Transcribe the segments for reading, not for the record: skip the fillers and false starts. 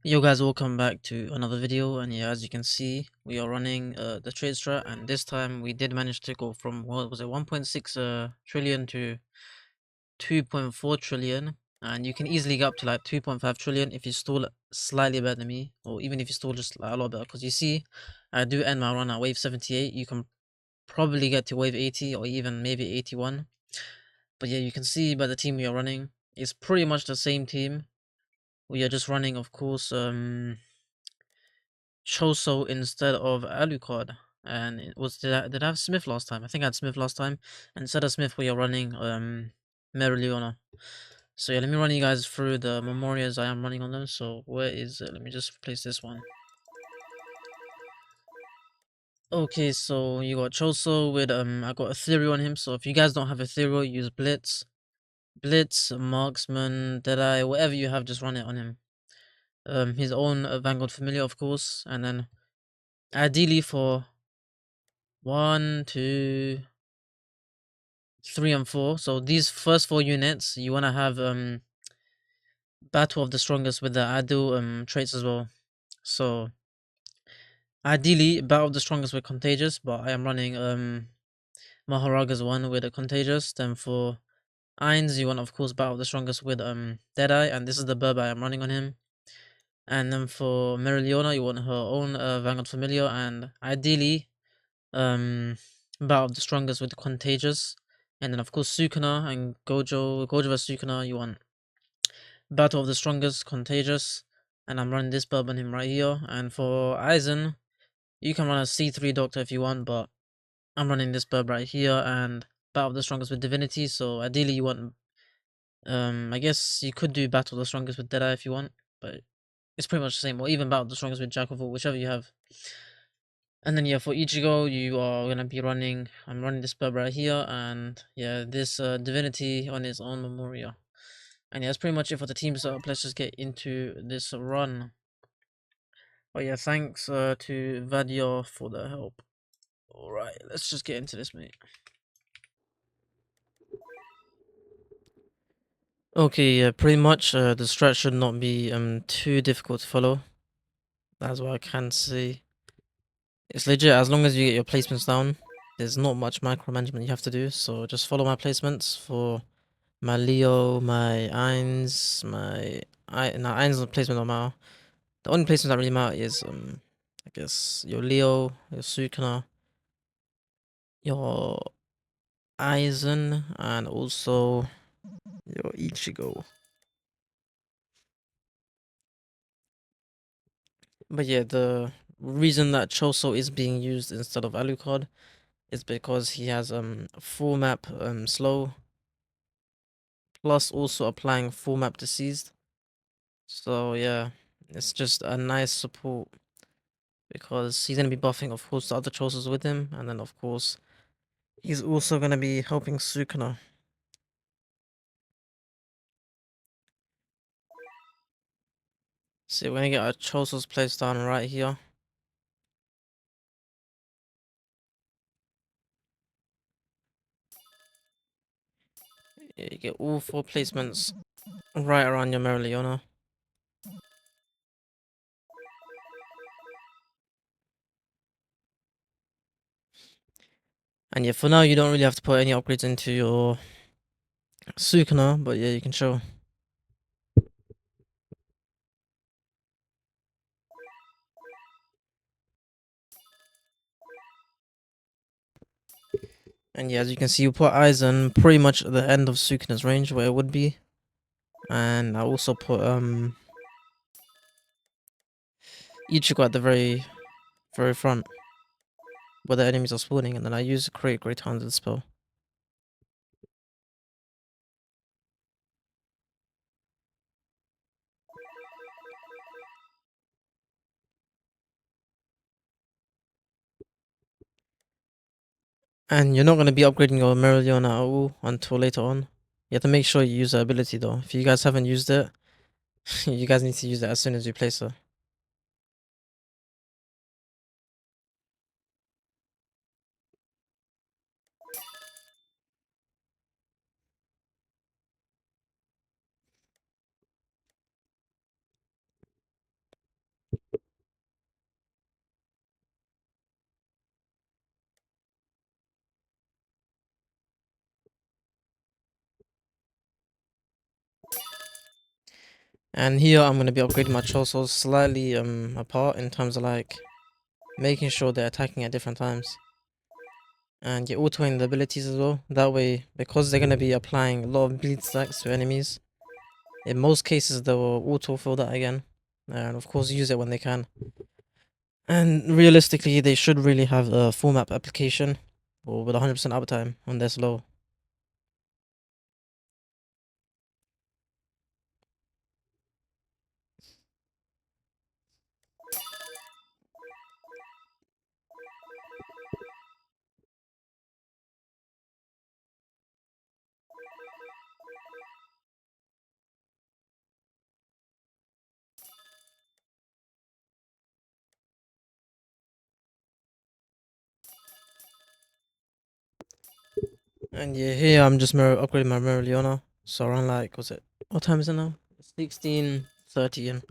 Yo guys, welcome back to another video, and yeah, as you can see, we are running the trade strat, and this time we did manage to go from, what was it, 1.6 trillion to 2.4 trillion, and you can easily get up to like 2.5 trillion if you stall slightly better than me, or even if you stall just like, a lot better, because you see, I do end my run at wave 78. You can probably get to wave 80 or even maybe 81, but yeah, you can see by the team we are running, it's pretty much the same team. We are just running, of course, Choso instead of Alucard. And it was did I have Smith last time? I think I had Smith last time. And instead of Smith, we are running Meriliona. So yeah, let me run you guys through the memorias I am running on them. So where is it? Let me just place this one. Okay, so you got Choso with I got Ethereal on him. So if you guys don't have Ethereal, use Blitz. Blitz, Marksman, Deadeye, whatever you have, just run it on him. His own Vanguard familiar, of course, and then ideally for 1, 2, 3 and 4. So these first 4 units, you want to have Battle of the Strongest with the Adu traits as well. So ideally, Battle of the Strongest with Contagious, but I am running Maharaga's one with a Contagious. Then for Ainz, you want, of course, Battle of the Strongest with Deadeye, and this is the Burb I am running on him. And then for Meriliona, you want her own Vanguard Familiar, and ideally Battle of the Strongest with Contagious. And then of course Sukuna and Gojo vs Sukuna, you want Battle of the Strongest, Contagious, and I'm running this burb on him right here. And for Aizen, you can run a C3 Doctor if you want, but I'm running this burb right here and Battle of the Strongest with Divinity. So ideally you want, I guess you could do Battle of the Strongest with Deadeye if you want, but it's pretty much the same, or even Battle of the Strongest with Jack of all, whichever you have. And then yeah, for Ichigo, you are gonna be running. I'm running this burb right here, and yeah, this Divinity on his own Memoria. And yeah, that's pretty much it for the team setup. Let's just get into this run. But yeah, thanks to Vadia for the help. Alright, let's just get into this, mate. Okay, yeah, pretty much the strat should not be too difficult to follow. That's what I can say. It's legit, as long as you get your placements down, there's not much micromanagement you have to do, so just follow my placements for my Leo, my Eins, my no, Eins placement don't matter. The only placements that really matter is I guess your Leo, your Sukuna, your Aizen, and also your Ichigo. But yeah, the reason that Choso is being used instead of Alucard is because he has full map slow, plus also applying full map deceased. So yeah, it's just a nice support because he's gonna be buffing, of course, the other Chosos with him, and then of course he's also gonna be helping Sukuna. So we're gonna get our Chosos placed down right here. Yeah, you get all 4 placements right around your Meriliona. And yeah, for now you don't really have to put any upgrades into your Sukuna, but yeah, you can show. And yeah, as you can see, you put Aizen pretty much at the end of Sukuna's range where it would be. And I also put Ichigo at the very front where the enemies are spawning, and then I use Create Great Handed spell. And you're not going to be upgrading your Merilion at all until later on. You have to make sure you use the ability though. If you guys haven't used it, you guys need to use it as soon as you place her. And here I'm gonna be upgrading my Chosos slightly apart in terms of like making sure they're attacking at different times. And you're autoing the abilities as well. That way, because they're gonna be applying a lot of bleed stacks to enemies, in most cases they will auto fill that again. And of course use it when they can. And realistically they should really have a full map application or with 100% uptime when they're slow. And yeah, here I'm just upgrading my Meregliona. So around like, what time is it now? 16:30 in.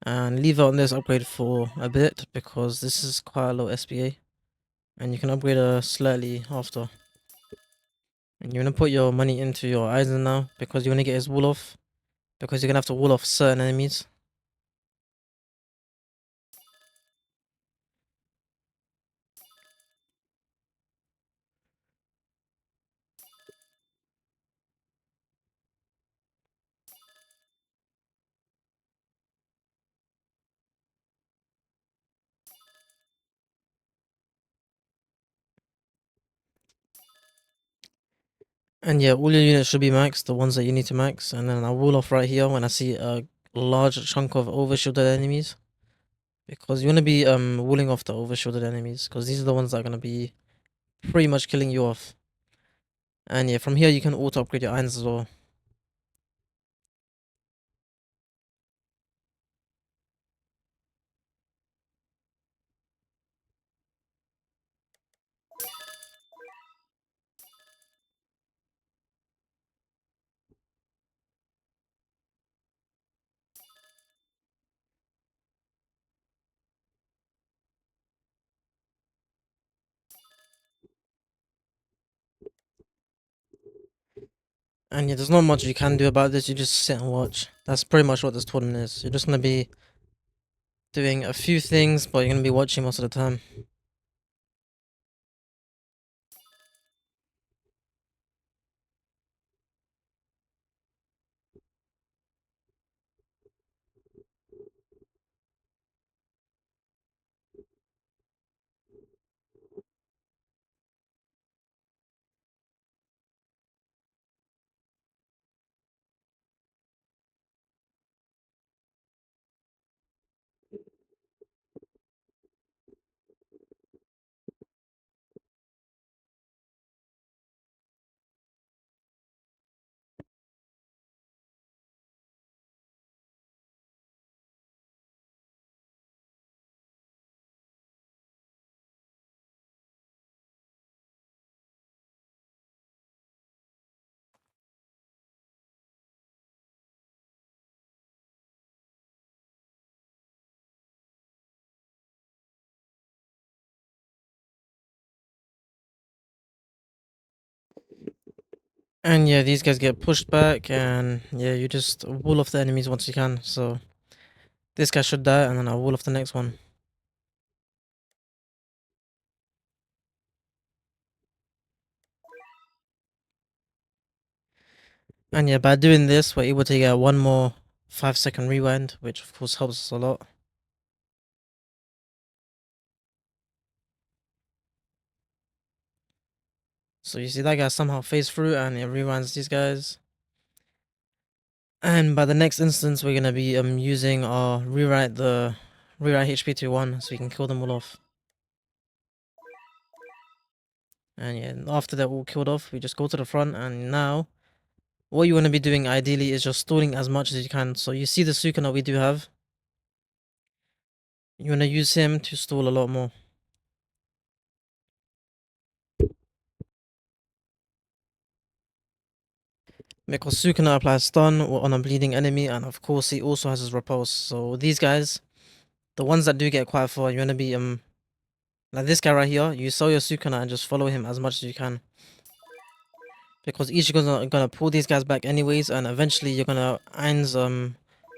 And leave it on this upgrade for a bit because this is quite a low SPA. And you can upgrade slightly after. And you're gonna put your money into your Eisen now because you wanna get his wall off. Because you're gonna have to wall off certain enemies. And yeah, all your units should be maxed, the ones that you need to max. And then I'll wall off right here when I see a large chunk of overshielded enemies. Because you want to be walling off the overshielded enemies. Because these are the ones that are going to be pretty much killing you off. And yeah, from here you can auto upgrade your irons as well. And yeah, there's not much you can do about this. You just sit and watch. That's pretty much what this tournament is. You're just going to be doing a few things, but you're going to be watching most of the time. And yeah, these guys get pushed back, and yeah, you just wall off the enemies once you can. So this guy should die, and then I'll wall off the next one. And yeah, by doing this, we're able to get one more 5-second rewind, which of course helps us a lot. So you see that guy somehow phased through and it rewinds these guys. And by the next instance, we're gonna be using our rewrite HP to 1 so we can kill them all off. And yeah, after they're all killed off, we just go to the front, and now what you want to be doing ideally is just stalling as much as you can. So you see the Sukuna we do have. You want to use him to stall a lot more. Because Sukuna applies stun on a bleeding enemy, and of course he also has his repulse. So these guys, the ones that do get quite far, you want to be like this guy right here. You sell your Sukuna and just follow him as much as you can. Because each gonna pull these guys back anyways, and eventually you're gonna Ainz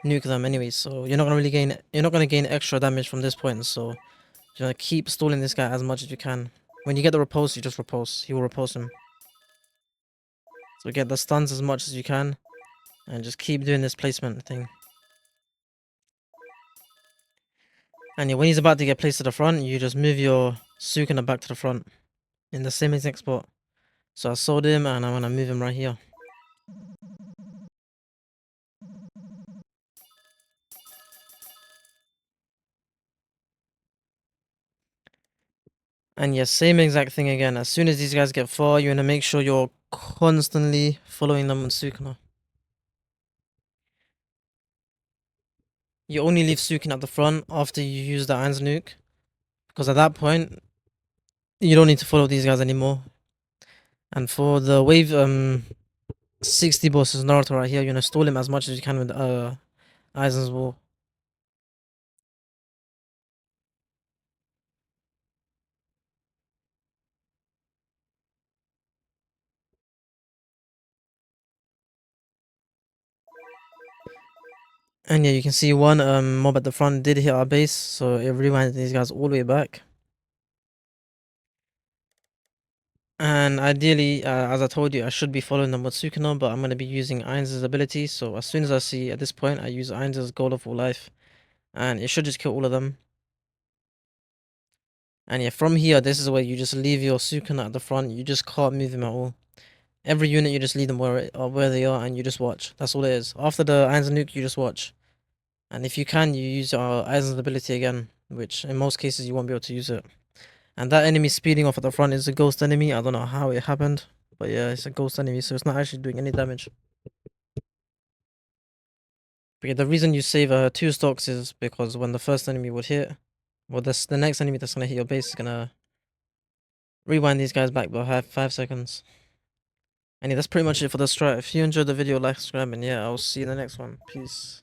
nuke them anyway. So you're not gonna really gain. You're not gonna gain extra damage from this point. So you're gonna keep stalling this guy as much as you can. When you get the repulse, you just repulse. He will repulse him. So get the stuns as much as you can, and just keep doing this placement thing. And yeah, when he's about to get placed to the front, you just move your Sukuna back to the front in the same exact spot. So I sold him, and I'm gonna move him right here. And yeah, same exact thing again. As soon as these guys get far, you wanna make sure you're constantly following them with Sukuna. You only leave Sukuna at the front after you use the Ainz nuke, because at that point you don't need to follow these guys anymore. And for the wave 60 bosses Naruto right here, you're gonna stall him as much as you can with Aizen's wall. And yeah, you can see one mob at the front did hit our base, so it rewinded these guys all the way back. And ideally, as I told you, I should be following them with Sukuna, but I'm going to be using Ainz's ability. So as soon as I see, at this point, I use Ainz's Goal of All Life. And it should just kill all of them. And yeah, from here, this is where you just leave your Sukuna at the front. You just can't move him at all. Every unit, you just leave them where they are, and you just watch. That's all it is. After the Ainz nuke, you just watch. And if you can, you use Aizen's ability again, which in most cases, you won't be able to use it. And that enemy speeding off at the front is a ghost enemy. I don't know how it happened, but yeah, it's a ghost enemy, so it's not actually doing any damage. But yeah, the reason you save 2 stocks is because when the first enemy would hit, well, the next enemy that's gonna hit your base is gonna rewind these guys back by 5 seconds. And yeah, that's pretty much it for the strat. If you enjoyed the video, like, subscribe, and yeah, I'll see you in the next one. Peace.